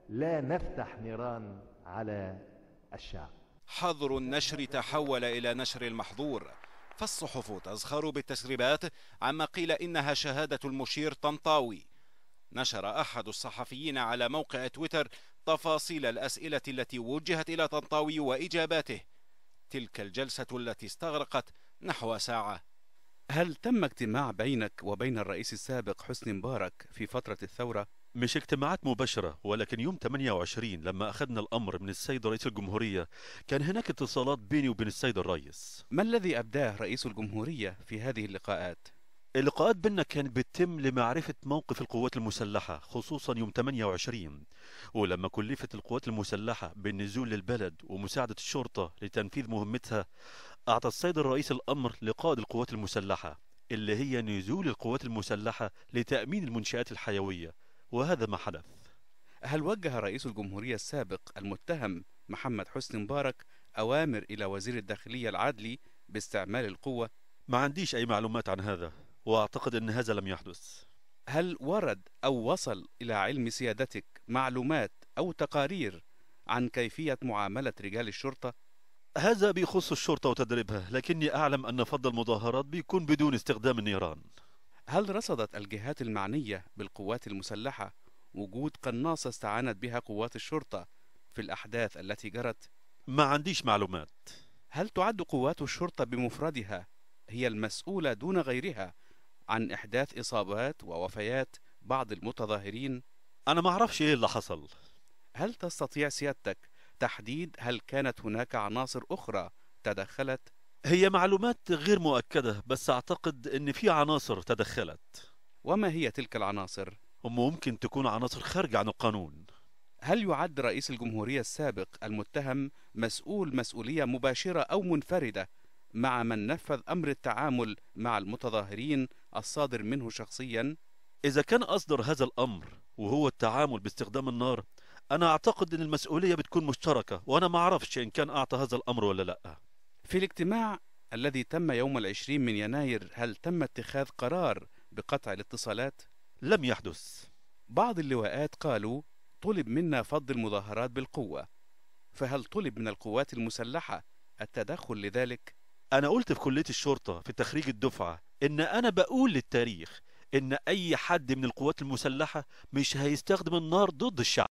لا نفتح نيران على الشعب. حظر النشر تحول إلى نشر المحظور، فالصحف تزخر بالتسريبات عما قيل إنها شهادة المشير طنطاوي. نشر أحد الصحفيين على موقع تويتر تفاصيل الأسئلة التي وجهت إلى طنطاوي وإجاباته. تلك الجلسة التي استغرقت نحو ساعة. هل تم اجتماع بينك وبين الرئيس السابق حسني مبارك في فترة الثورة؟ مش اجتماعات مباشرة، ولكن يوم 28 لما أخذنا الأمر من السيد رئيس الجمهورية كان هناك اتصالات بيني وبين السيد الرئيس. ما الذي أبداه رئيس الجمهورية في هذه اللقاءات؟ اللقاءات بيننا كانت بتتم لمعرفة موقف القوات المسلحة، خصوصا يوم 28 ولما كلفت القوات المسلحة بالنزول للبلد ومساعدة الشرطة لتنفيذ مهمتها، أعطى السيد الرئيس الأمر لقائد القوات المسلحة اللي هي نزول القوات المسلحة لتأمين المنشآت الحيوية، وهذا ما حدث. هل وجه رئيس الجمهورية السابق المتهم محمد حسني مبارك أوامر إلى وزير الداخلية العدلي باستعمال القوة؟ ما عنديش أي معلومات عن هذا، وأعتقد أن هذا لم يحدث. هل ورد أو وصل إلى علم سيادتك معلومات أو تقارير عن كيفية معاملة رجال الشرطة؟ هذا بيخص الشرطة وتدريبها، لكني أعلم أن فض المظاهرات بيكون بدون استخدام النيران. هل رصدت الجهات المعنية بالقوات المسلحة وجود قناصة استعانت بها قوات الشرطة في الأحداث التي جرت؟ ما عنديش معلومات. هل تعد قوات الشرطة بمفردها هي المسؤولة دون غيرها عن إحداث إصابات ووفيات بعض المتظاهرين؟ أنا ما أعرفش إيه اللي حصل. هل تستطيع سيادتك تحديد هل كانت هناك عناصر أخرى تدخلت؟ هي معلومات غير مؤكدة، بس أعتقد أن في عناصر تدخلت. وما هي تلك العناصر؟ وممكن تكون عناصر خارجة عن القانون. هل يعد رئيس الجمهورية السابق المتهم مسؤول مسؤولية مباشرة أو منفردة مع من نفذ أمر التعامل مع المتظاهرين الصادر منه شخصيا؟ إذا كان أصدر هذا الأمر وهو التعامل باستخدام النار، أنا أعتقد أن المسؤولية بتكون مشتركة، وأنا ما أعرفش إن كان أعطى هذا الأمر ولا لأ. في الاجتماع الذي تم يوم 20 من يناير هل تم اتخاذ قرار بقطع الاتصالات؟ لم يحدث. بعض اللواءات قالوا طلب منا فض المظاهرات بالقوة، فهل طلب من القوات المسلحة التدخل لذلك؟ أنا قلت في كلية الشرطة في تخريج الدفعة إن أنا بقول للتاريخ إن أي حد من القوات المسلحة مش هيستخدم النار ضد الشعب.